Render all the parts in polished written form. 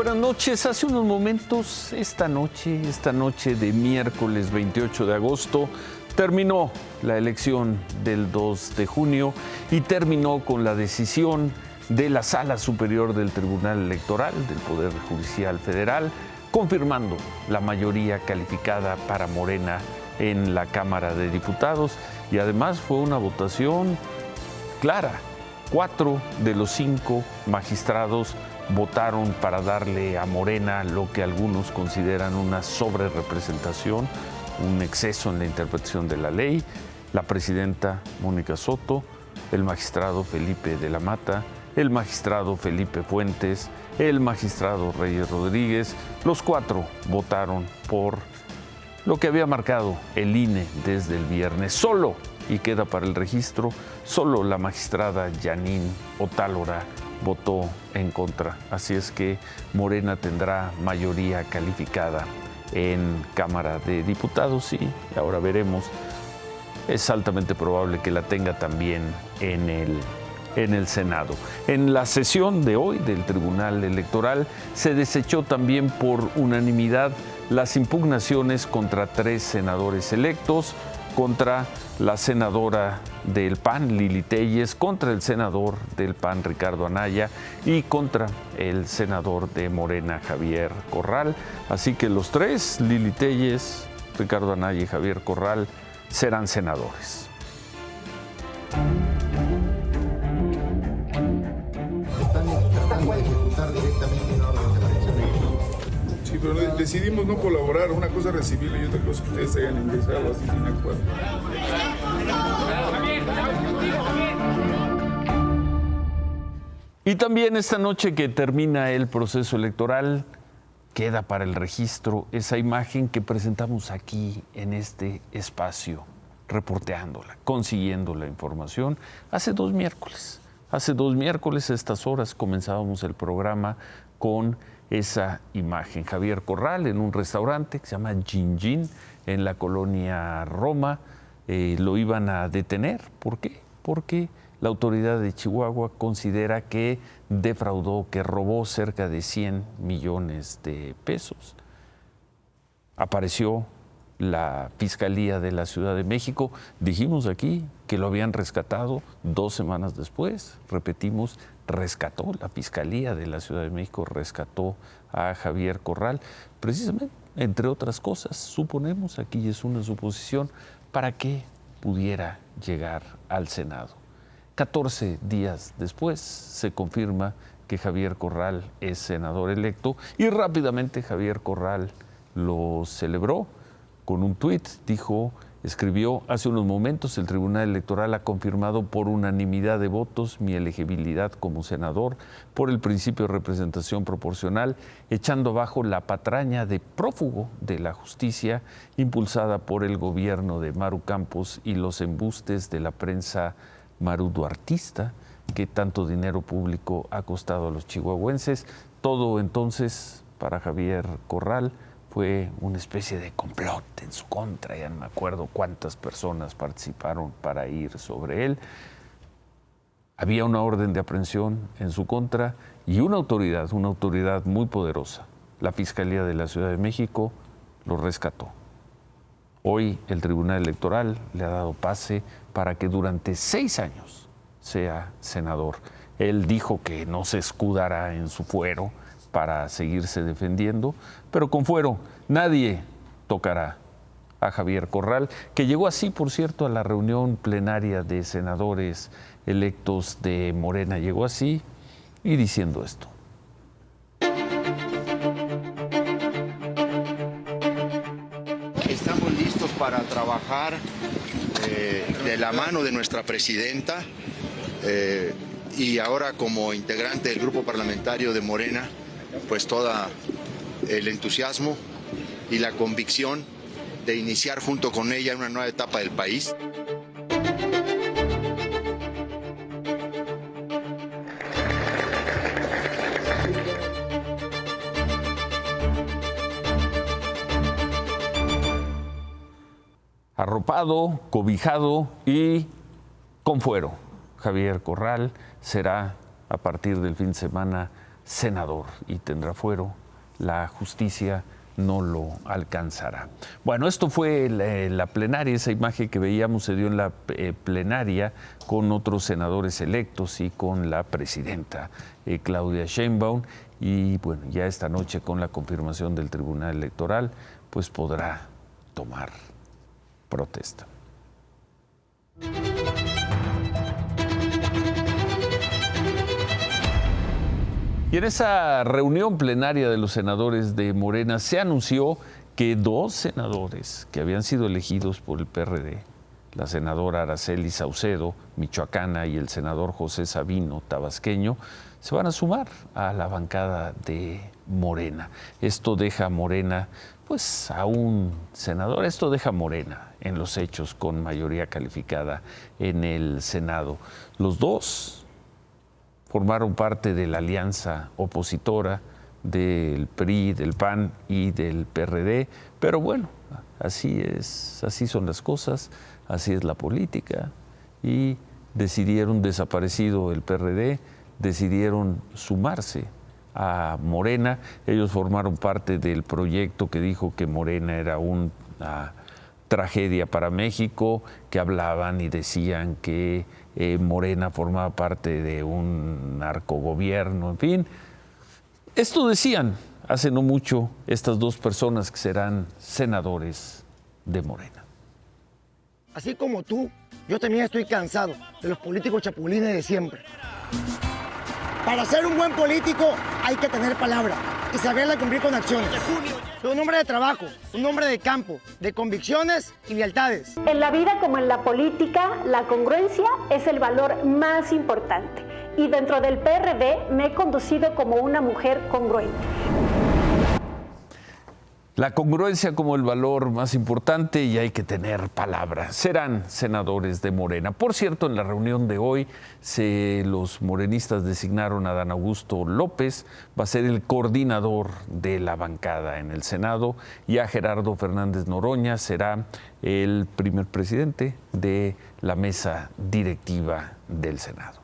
buenas noches. Hace unos momentos, esta noche de miércoles 28 de agosto, terminó la elección del 2 de junio y terminó con la decisión de la Sala Superior del Tribunal Electoral del Poder Judicial Federal, confirmando la mayoría calificada para Morena en la Cámara de Diputados. Y además fue una votación clara. 4 de los 5 magistrados votaron para darle a Morena lo que algunos consideran una sobrerepresentación, un exceso en la interpretación de la ley. La presidenta Mónica Soto, el magistrado Felipe de la Mata, el magistrado Felipe Fuentes, el magistrado Reyes Rodríguez, los 4 votaron por lo que había marcado el INE desde el viernes. Solo, y queda para el registro, solo la magistrada Yanín Otálora votó en contra. Así es que Morena tendrá mayoría calificada en Cámara de Diputados y ahora veremos. Es altamente probable que la tenga también en el Senado. En la sesión de hoy del Tribunal Electoral se desechó también por unanimidad las impugnaciones contra 3 senadores electos, contra la senadora del PAN, Lili Téllez, contra el senador del PAN, Ricardo Anaya, y contra el senador de Morena, Javier Corral. Así que los 3, Lili Téllez, Ricardo Anaya y Javier Corral, serán senadores. Sí, pero decidimos no colaborar. Una cosa es recibirlo y otra cosa que ustedes hayan ingresado así sin acuerdo. Y también esta noche que termina el proceso electoral, queda para el registro esa imagen que presentamos aquí en este espacio, reporteándola, consiguiendo la información hace 2 miércoles. Hace 2 miércoles a estas horas comenzábamos el programa con esa imagen. Javier Corral en un restaurante que se llama Gin Gin en la colonia Roma. Lo iban a detener. ¿Por qué? Porque la autoridad de Chihuahua considera que defraudó, que robó cerca de 100 millones de pesos. Apareció la Fiscalía de la Ciudad de México. Dijimos aquí que lo habían rescatado 2 semanas después. Repetimos, rescató la Fiscalía de la Ciudad de México, rescató a Javier Corral, precisamente, entre otras cosas, suponemos, aquí es una suposición, para que pudiera llegar al Senado. 14 días después se confirma que Javier Corral es senador electo y rápidamente Javier Corral lo celebró con un tuit. Escribió: hace unos momentos el Tribunal Electoral ha confirmado por unanimidad de votos mi elegibilidad como senador por el principio de representación proporcional, echando abajo la patraña de prófugo de la justicia impulsada por el gobierno de Maru Campos y los embustes de la prensa maruduartista que tanto dinero público ha costado a los chihuahuenses. Todo entonces para Javier Corral fue una especie de complot en su contra. Ya no me acuerdo cuántas personas participaron para ir sobre él. Había una orden de aprehensión en su contra y una autoridad muy poderosa, la Fiscalía de la Ciudad de México, lo rescató. Hoy el Tribunal Electoral le ha dado pase para que durante 6 años sea senador. Él dijo que no se escudará en su fuero para seguirse defendiendo, pero con fuero nadie tocará a Javier Corral, que llegó así, por cierto, a la reunión plenaria de senadores electos de Morena. Llegó así y diciendo esto. Estamos listos para trabajar de la mano de nuestra presidenta y ahora como integrante del grupo parlamentario de Morena, pues todo el entusiasmo y la convicción de iniciar junto con ella una nueva etapa del país. Arropado, cobijado y con fuero. Javier Corral será a partir del fin de semana senador y tendrá fuero. La justicia no lo alcanzará. Bueno, esto fue la plenaria, esa imagen que veíamos se dio en la plenaria con otros senadores electos y con la presidenta Claudia Sheinbaum. Y bueno, ya esta noche con la confirmación del Tribunal Electoral, pues podrá tomar protesta. Y en esa reunión plenaria de los senadores de Morena se anunció que 2 senadores que habían sido elegidos por el PRD, la senadora Araceli Saucedo, michoacana, y el senador José Sabino, tabasqueño, se van a sumar a la bancada de Morena. Esto deja a Morena, pues a un senador, esto deja a Morena en los hechos con mayoría calificada en el Senado. Los 2 formaron parte de la alianza opositora del PRI, del PAN y del PRD, pero bueno, así son las cosas, así es la política, y decidieron, desaparecido el PRD, decidieron sumarse a Morena. Ellos formaron parte del proyecto que dijo que Morena era una tragedia para México, que hablaban y decían que Morena formaba parte de un narcogobierno, en fin. Esto decían hace no mucho estas 2 personas que serán senadores de Morena. Así como tú, yo también estoy cansado de los políticos chapulines de siempre. Para ser un buen político hay que tener palabra y saberla cumplir con acciones. Soy un hombre de trabajo, un hombre de campo, de convicciones y lealtades. En la vida como en la política, la congruencia es el valor más importante. Y dentro del PRD me he conducido como una mujer congruente. La congruencia como el valor más importante, y hay que tener palabra. Serán senadores de Morena. Por cierto, en la reunión de hoy, los morenistas designaron a Adán Augusto López, va a ser el coordinador de la bancada en el Senado, y a Gerardo Fernández Noroña será el primer presidente de la mesa directiva del Senado.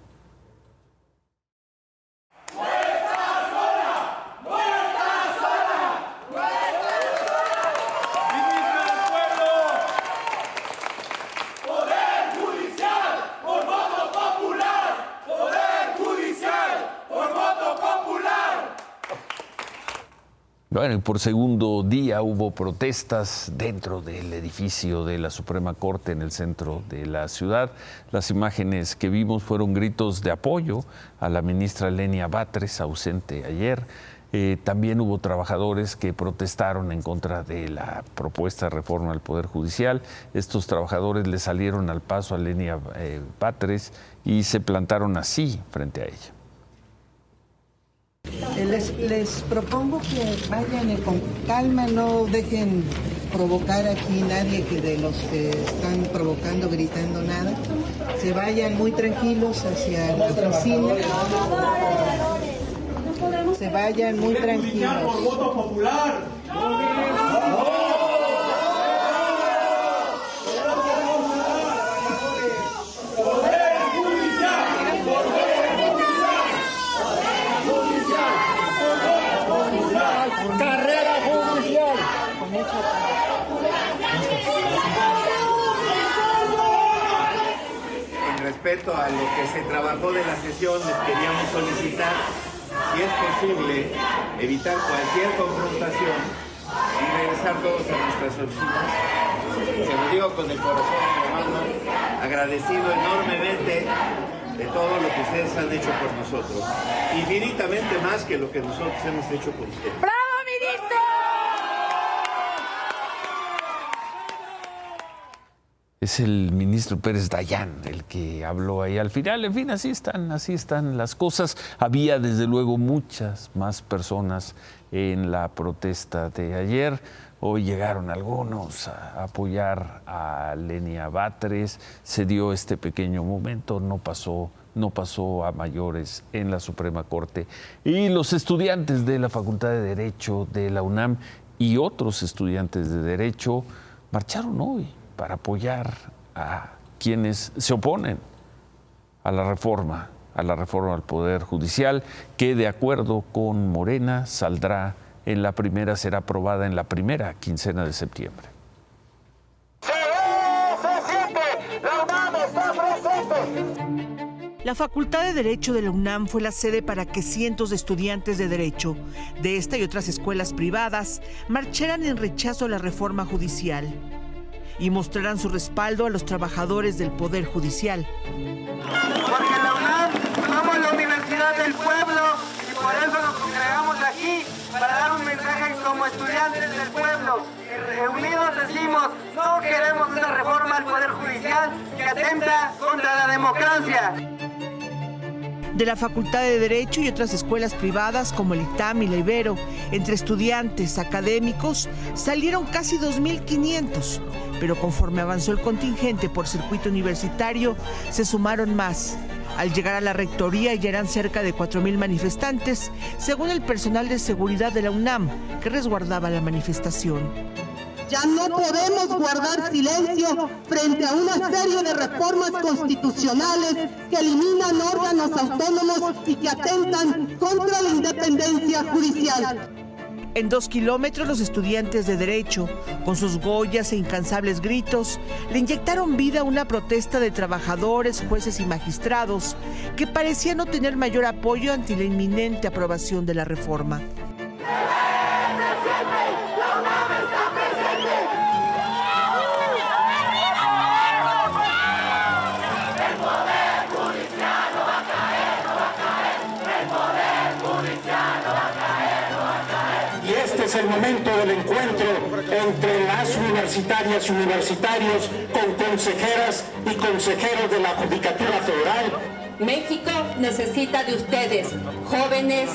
Bueno, y por segundo día hubo protestas dentro del edificio de la Suprema Corte en el centro de la ciudad. Las imágenes que vimos fueron gritos de apoyo a la ministra Lenia Batres, ausente ayer. También hubo trabajadores que protestaron en contra de la propuesta de reforma al Poder Judicial. Estos trabajadores le salieron al paso a Lenia Batres y se plantaron así frente a ella. Les propongo que vayan con calma, no dejen provocar aquí nadie que de los que están provocando, gritando nada. Se vayan muy tranquilos hacia la oficina. Se vayan muy tranquilos. ¡Carrera judicial! En respeto a lo que se trabajó de la sesión, les queríamos solicitar, si es posible, evitar cualquier confrontación y regresar todos a nuestras oficinas. Se lo digo con el corazón en la mano, agradecido enormemente de todo lo que ustedes han hecho por nosotros. Infinitamente más que lo que nosotros hemos hecho por ustedes. ¡Bravo, ministro! Es el ministro Pérez Dayán el que habló ahí al final. En fin, así están las cosas. Había desde luego muchas más personas en la protesta de ayer. Hoy llegaron algunos a apoyar a Lenia Batres. Se dio este pequeño momento, no pasó a mayores en la Suprema Corte. Y los estudiantes de la Facultad de Derecho de la UNAM y otros estudiantes de Derecho marcharon hoy para apoyar a quienes se oponen a la reforma a la reforma al Poder Judicial, que de acuerdo con Morena será aprobada en la primera quincena de septiembre. La Facultad de Derecho de la UNAM fue la sede para que cientos de estudiantes de Derecho de esta y otras escuelas privadas marcharan en rechazo a la reforma judicial y mostraran su respaldo a los trabajadores del Poder Judicial. Porque en la UNAM somos la universidad del pueblo y por eso nos congregamos aquí para dar un mensaje como estudiantes del pueblo. Y reunidos decimos, no queremos una reforma al Poder Judicial que atenta contra la democracia. De la Facultad de Derecho y otras escuelas privadas como el ITAM y la Ibero, entre estudiantes, académicos, salieron casi 2.500, pero conforme avanzó el contingente por circuito universitario, se sumaron más. Al llegar a la rectoría ya eran cerca de 4.000 manifestantes, según el personal de seguridad de la UNAM, que resguardaba la manifestación. Ya no podemos guardar silencio frente a una serie de reformas constitucionales que eliminan órganos autónomos y que atentan contra la independencia judicial. En 2 kilómetros, los estudiantes de Derecho, con sus goyas e incansables gritos, le inyectaron vida a una protesta de trabajadores, jueces y magistrados que parecía no tener mayor apoyo ante la inminente aprobación de la reforma. Es el momento del encuentro entre las universitarias y universitarios con consejeras y consejeros de la Judicatura Federal. México necesita de ustedes, jóvenes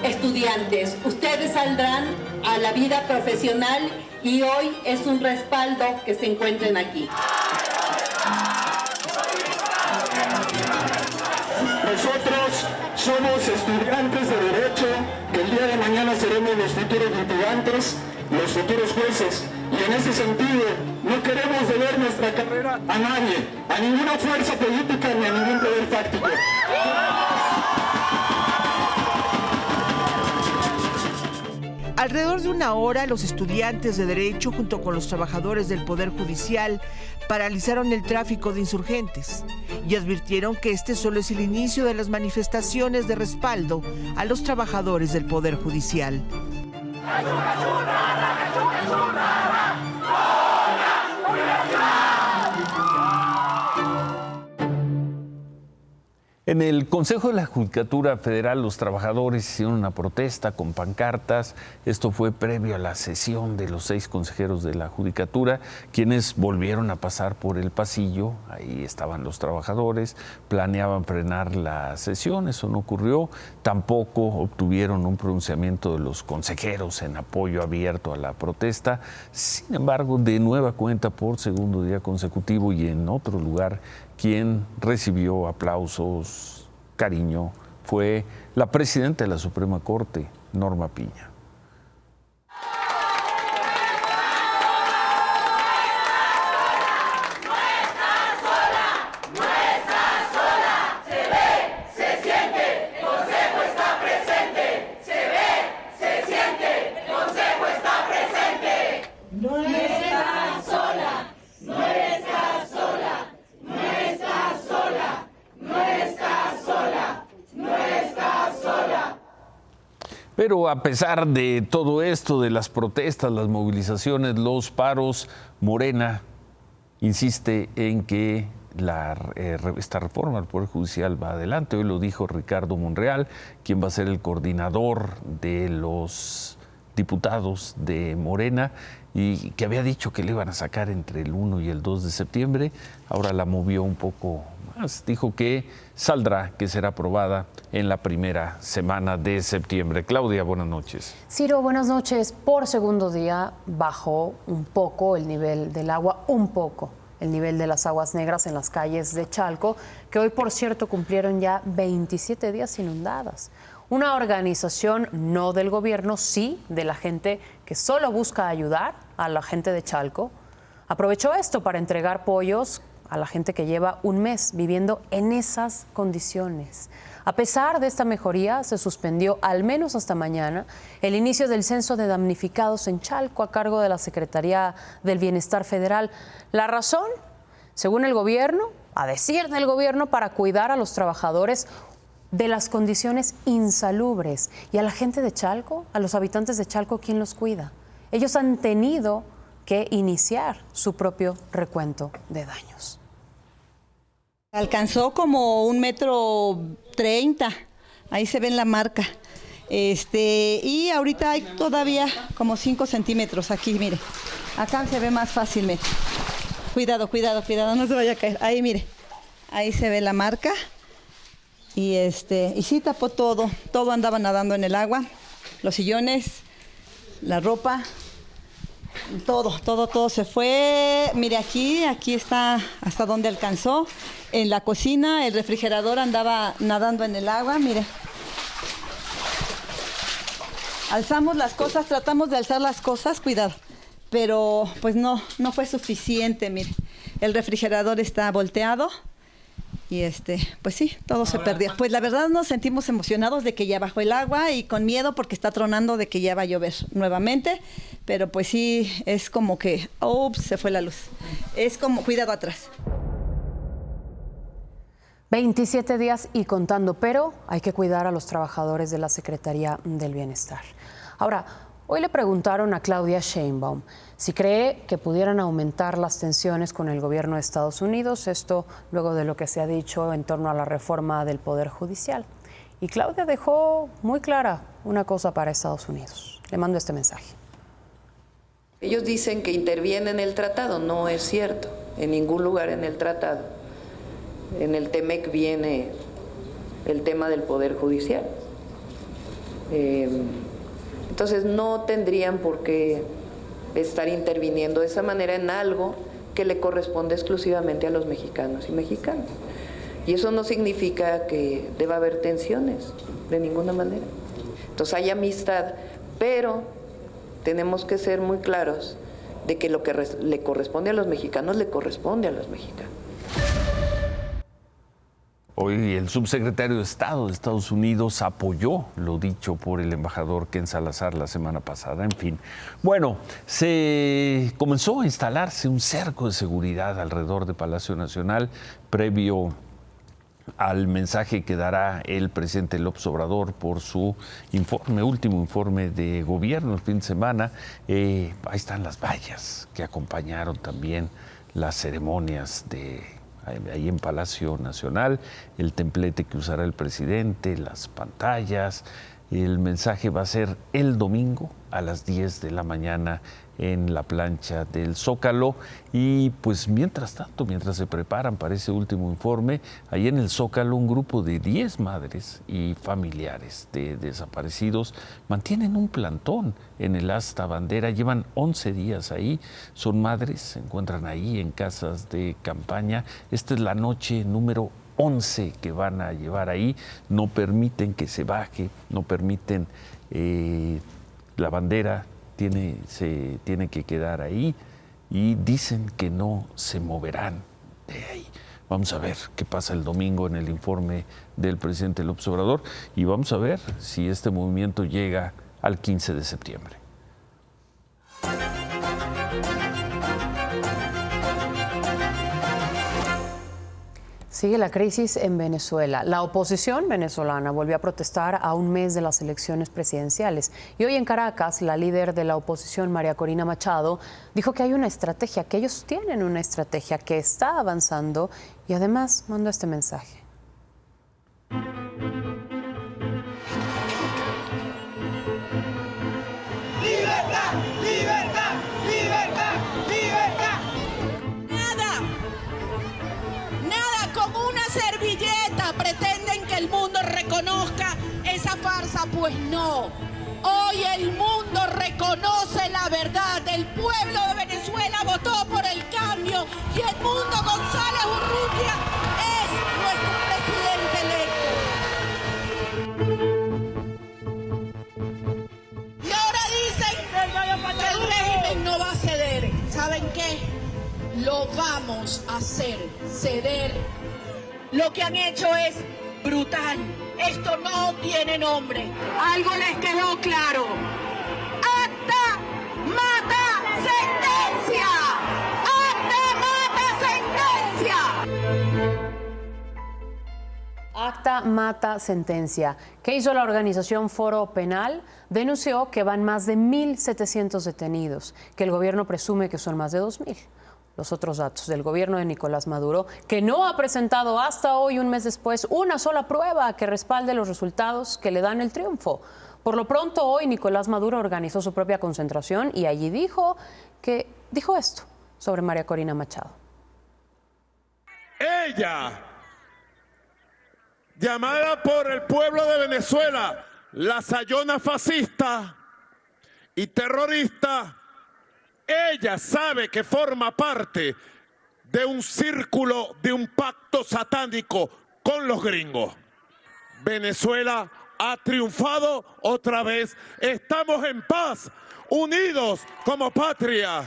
estudiantes. Ustedes saldrán a la vida profesional y hoy es un respaldo que se encuentren aquí. Nosotros somos estudiantes de Derecho, que el día de mañana seremos los futuros litigantes, los futuros jueces. Y en ese sentido, no queremos deber nuestra carrera a nadie, a ninguna fuerza política ni a ningún poder fáctico. Alrededor de una hora, los estudiantes de Derecho, junto con los trabajadores del Poder Judicial, paralizaron el tráfico de insurgentes y advirtieron que este solo es el inicio de las manifestaciones de respaldo a los trabajadores del Poder Judicial. En el Consejo de la Judicatura Federal, los trabajadores hicieron una protesta con pancartas. Esto fue previo a la sesión de los 6 consejeros de la Judicatura, quienes volvieron a pasar por el pasillo. Ahí estaban los trabajadores, planeaban frenar la sesión, eso no ocurrió. Tampoco obtuvieron un pronunciamiento de los consejeros en apoyo abierto a la protesta. Sin embargo, de nueva cuenta, por segundo día consecutivo y en otro lugar, quien recibió aplausos, cariño, fue la presidenta de la Suprema Corte, Norma Piña. Pero a pesar de todo esto, de las protestas, las movilizaciones, los paros, Morena insiste en que esta reforma al Poder Judicial va adelante. Hoy lo dijo Ricardo Monreal, quien va a ser el coordinador de los diputados de Morena y que había dicho que le iban a sacar entre el 1 y el 2 de septiembre. Ahora la movió un poco más. Dijo que saldrá, que será aprobada en la primera semana de septiembre. Claudia, buenas noches. Ciro, buenas noches. Por segundo día bajó un poco el nivel del agua, el nivel de las aguas negras en las calles de Chalco, que hoy, por cierto, cumplieron ya 27 días inundadas. Una organización no del gobierno, sí de la gente que solo busca ayudar a la gente de Chalco, aprovechó esto para entregar pollos a la gente que lleva un mes viviendo en esas condiciones. A pesar de esta mejoría, se suspendió, al menos hasta mañana, el inicio del censo de damnificados en Chalco a cargo de la Secretaría del Bienestar Federal. ¿La razón? Según el gobierno, a decir del gobierno, para cuidar a los trabajadores de las condiciones insalubres. ¿Y a la gente de Chalco, a los habitantes de Chalco, quién los cuida? Ellos han tenido que iniciar su propio recuento de daños. Alcanzó como 1,30 m, ahí se ve en la marca. Y ahorita hay todavía como 5 centímetros aquí, mire. Acá se ve más fácil, mire. Cuidado, no se vaya a caer. Ahí, mire, ahí se ve la marca. Y sí tapó todo andaba nadando en el agua. Los sillones, la ropa, todo se fue. Mire, aquí está hasta donde alcanzó. En la cocina, el refrigerador andaba nadando en el agua, mire. Alzamos las cosas, tratamos de alzar las cosas, cuidado. Pero pues no fue suficiente, mire. El refrigerador está volteado y pues sí, todo se perdió. Pues la verdad nos sentimos emocionados de que ya bajó el agua y con miedo porque está tronando de que ya va a llover nuevamente. Pero pues sí, es como que, se fue la luz. Es como, cuidado atrás. 27 días y contando, pero hay que cuidar a los trabajadores de la Secretaría del Bienestar. Ahora, hoy le preguntaron a Claudia Sheinbaum si cree que pudieran aumentar las tensiones con el gobierno de Estados Unidos, esto luego de lo que se ha dicho en torno a la reforma del Poder Judicial. Y Claudia dejó muy clara una cosa para Estados Unidos. Le mando este mensaje. Ellos dicen que interviene en el tratado, no es cierto, en ningún lugar en el tratado. En el TEMEC viene el tema del Poder Judicial. Entonces no tendrían por qué estar interviniendo de esa manera en algo que le corresponde exclusivamente a los mexicanos y mexicanas. Y eso no significa que deba haber tensiones, de ninguna manera. Entonces hay amistad, pero tenemos que ser muy claros de que lo que le corresponde a los mexicanos, le corresponde a los mexicanos. Hoy el subsecretario de Estado de Estados Unidos apoyó lo dicho por el embajador Ken Salazar la semana pasada. En fin, bueno, se comenzó a instalarse un cerco de seguridad alrededor de Palacio Nacional previo al mensaje que dará el presidente López Obrador por su último informe de gobierno el fin de semana. Ahí están las vallas que acompañaron también las ceremonias ahí en Palacio Nacional, el templete que usará el presidente, las pantallas. El mensaje va a ser el domingo a las 10 de la mañana en la plancha del Zócalo. Y pues mientras tanto, mientras se preparan para ese último informe, ahí en el Zócalo un grupo de 10 madres y familiares de desaparecidos mantienen un plantón en el asta bandera. Llevan 11 días ahí, son madres, se encuentran ahí en casas de campaña. Esta es la noche número 11 que van a llevar ahí. No permiten que se baje, no permiten la bandera. Se tiene que quedar ahí y dicen que no se moverán de ahí. Vamos a ver qué pasa el domingo en el informe del presidente López Obrador y vamos a ver si este movimiento llega al 15 de septiembre. Sigue la crisis en Venezuela. La oposición venezolana volvió a protestar a un mes de las elecciones presidenciales. Y hoy en Caracas, la líder de la oposición, María Corina Machado, dijo que hay una estrategia, que ellos tienen una estrategia que está avanzando y además mandó este mensaje. ¡Libertad! ¡Libertad! ¡Libertad! ¡Libertad! Nada con una servilleta pretenden que el mundo reconozca esa farsa, pues no. Hoy el mundo reconoce la verdad. El pueblo de Venezuela votó por el cambio y Edmundo González Urrutia es nuestro presidente electo. Y ahora dicen que el régimen no va a ceder. ¿Saben qué? lo vamos a hacer ceder. Lo que han hecho es brutal. Esto no tiene nombre. Algo les quedó claro. ¡Acta mata sentencia! ¡Acta mata sentencia! Acta mata sentencia. ¿Qué hizo la organización Foro Penal? Denunció que van más de 1.700 detenidos, que el gobierno presume que son más de 2.000. Los otros datos del gobierno de Nicolás Maduro, que no ha presentado hasta hoy, un mes después, una sola prueba que respalde los resultados que le dan el triunfo. Por lo pronto, hoy Nicolás Maduro organizó su propia concentración y allí dijo esto sobre María Corina Machado. Ella, llamada por el pueblo de Venezuela la sayona fascista y terrorista, ella sabe que forma parte de un círculo, de un pacto satánico con los gringos. Venezuela ha triunfado otra vez. Estamos en paz, unidos como patria.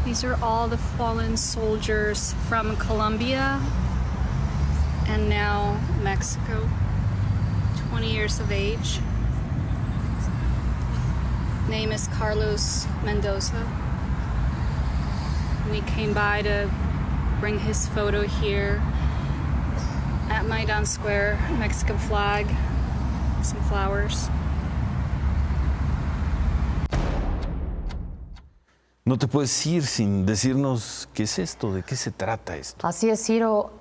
These are all the fallen soldiers from Colombia and now Mexico, 20 years of age. Name is Carlos Mendoza. We came by to bring his photo here at Maidan Square, Mexican flag, some flowers. No te puedes ir sin decirnos qué es esto, de qué se trata esto. Así es, Ciro,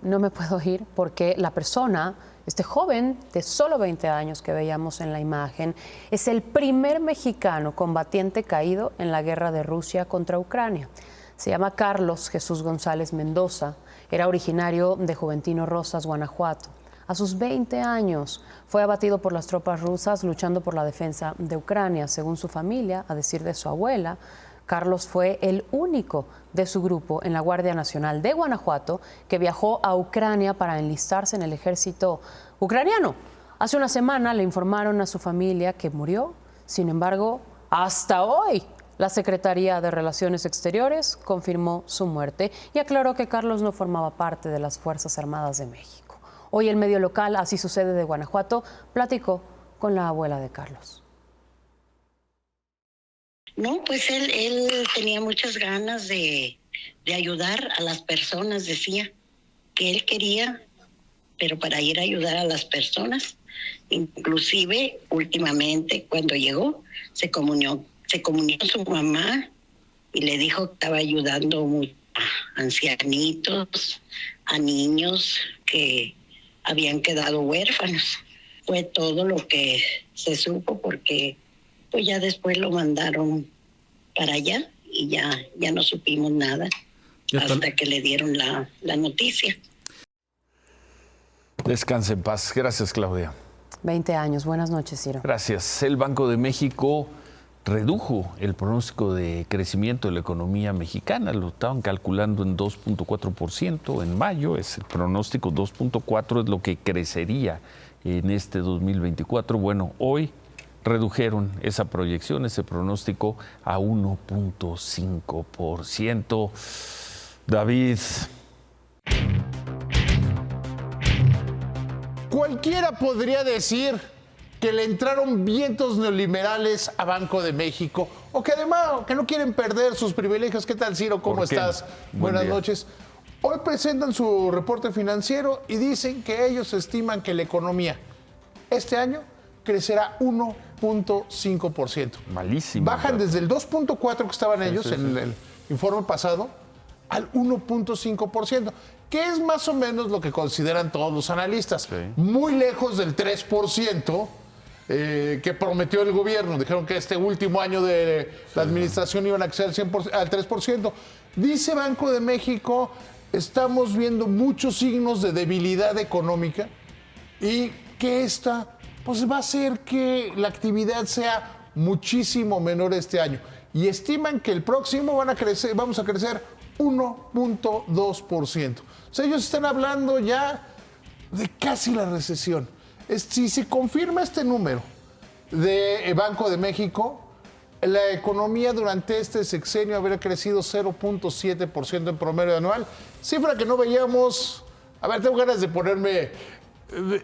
no me puedo ir porque la persona, este joven de solo 20 años que veíamos en la imagen, es el primer mexicano combatiente caído en la guerra de Rusia contra Ucrania. Se llama Carlos Jesús González Mendoza, era originario de Juventino Rosas, Guanajuato. A sus 20 años fue abatido por las tropas rusas luchando por la defensa de Ucrania. Según su familia, a decir de su abuela, Carlos fue el único de su grupo en la Guardia Nacional de Guanajuato que viajó a Ucrania para enlistarse en el ejército ucraniano. Hace una semana le informaron a su familia que murió. Sin embargo, hasta hoy, la Secretaría de Relaciones Exteriores confirmó su muerte y aclaró que Carlos no formaba parte de las Fuerzas Armadas de México. Hoy el medio local, Así Sucede de Guanajuato, platicó con la abuela de Carlos. No, pues él tenía muchas ganas de ayudar a las personas, decía que él quería, pero para ir a ayudar a las personas. Inclusive, últimamente, cuando llegó, se comunió con su mamá y le dijo que estaba ayudando a ancianitos, a niños que habían quedado huérfanos. Fue todo lo que se supo porque pues ya después lo mandaron para allá y ya no supimos nada hasta que le dieron la noticia. Descanse en paz. Gracias, Claudia. 20 años. Buenas noches, Ciro. Gracias. El Banco de México redujo el pronóstico de crecimiento de la economía mexicana. Lo estaban calculando en 2.4% en mayo. Es el pronóstico 2.4 es lo que crecería en este 2024. Bueno, hoy redujeron esa proyección, ese pronóstico a 1.5%. David. Cualquiera podría decir que le entraron vientos neoliberales a Banco de México o que además que no quieren perder sus privilegios. ¿Qué tal, Ciro? ¿Cómo estás? Buenas noches. Hoy presentan su reporte financiero y dicen que ellos estiman que la economía este año crecerá 1.5%. Malísimo. Bajan desde el 2.4 que estaban ellos en el informe pasado al 1.5%, que es más o menos lo que consideran todos los analistas. Muy lejos del 3% que prometió el gobierno. Dijeron que este último año de la administración iban a crecer al 3%. Dice Banco de México, estamos viendo muchos signos de debilidad económica y que esta pues va a hacer que la actividad sea muchísimo menor este año. Y estiman que el próximo vamos a crecer 1.2%. O sea, ellos están hablando ya de casi la recesión. Si se confirma este número de Banco de México, la economía durante este sexenio habría crecido 0.7% en promedio anual, cifra que no veíamos. A ver, tengo ganas de ponerme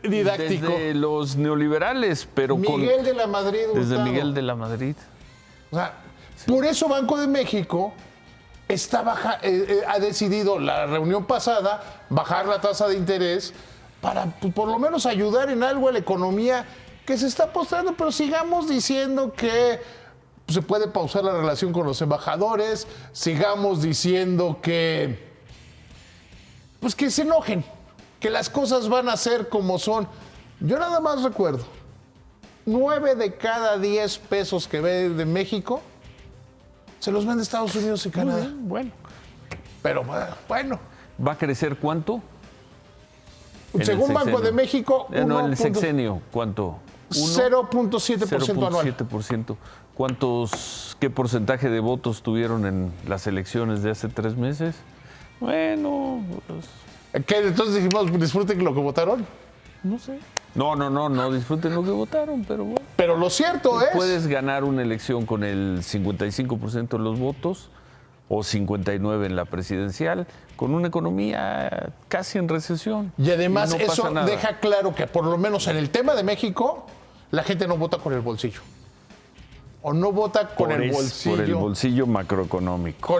didáctico. Desde los neoliberales, pero Miguel de la Madrid. Desde Hurtado. Miguel de la Madrid. O sea, por eso Banco de México ha decidido la reunión pasada bajar la tasa de interés para por lo menos ayudar en algo a la economía que se está postrando, pero sigamos diciendo que se puede pausar la relación con los embajadores, sigamos diciendo que pues que se enojen, que las cosas van a ser como son. Yo nada más recuerdo, 9 de cada 10 pesos que ve de México se los vende Estados Unidos y Canadá. Bien, bueno. Pero bueno. ¿Va a crecer cuánto? Según Banco de México, en el sexenio, ¿cuánto? 0.7% anual. 0.7%. ¿Qué porcentaje de votos tuvieron en las elecciones de hace 3 meses? Bueno, pues... ¿Qué? Entonces dijimos, disfruten lo que votaron. No sé. No disfruten lo que votaron, pero bueno. Pero lo cierto es... Puedes ganar una elección con el 55% de los votos o 59% en la presidencial, con una economía casi en recesión. Y además no eso pasa nada. deja claro que por lo menos en el tema de México, la gente no vota con el bolsillo. O no vota con el bolsillo. Por el bolsillo macroeconómico.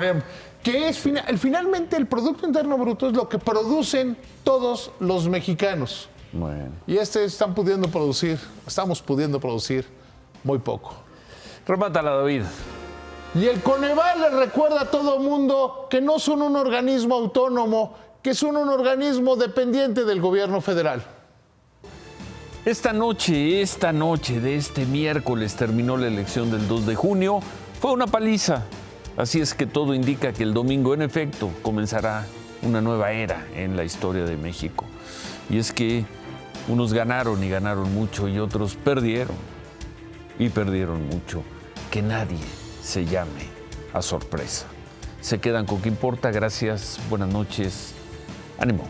Que es finalmente el Producto Interno Bruto es lo que producen todos los mexicanos. Bueno. Y estamos pudiendo producir muy poco. Remátala, David. Y el Coneval le recuerda a todo mundo que no son un organismo autónomo, que son un organismo dependiente del gobierno federal. Esta noche de este miércoles terminó la elección del 2 de junio. Fue una paliza. Así es que todo indica que el domingo, en efecto, comenzará una nueva era en la historia de México. Y es que unos ganaron y ganaron mucho y otros perdieron y perdieron mucho. Que nadie se llame a sorpresa. Se quedan con qué importa. Gracias, buenas noches. Ánimo.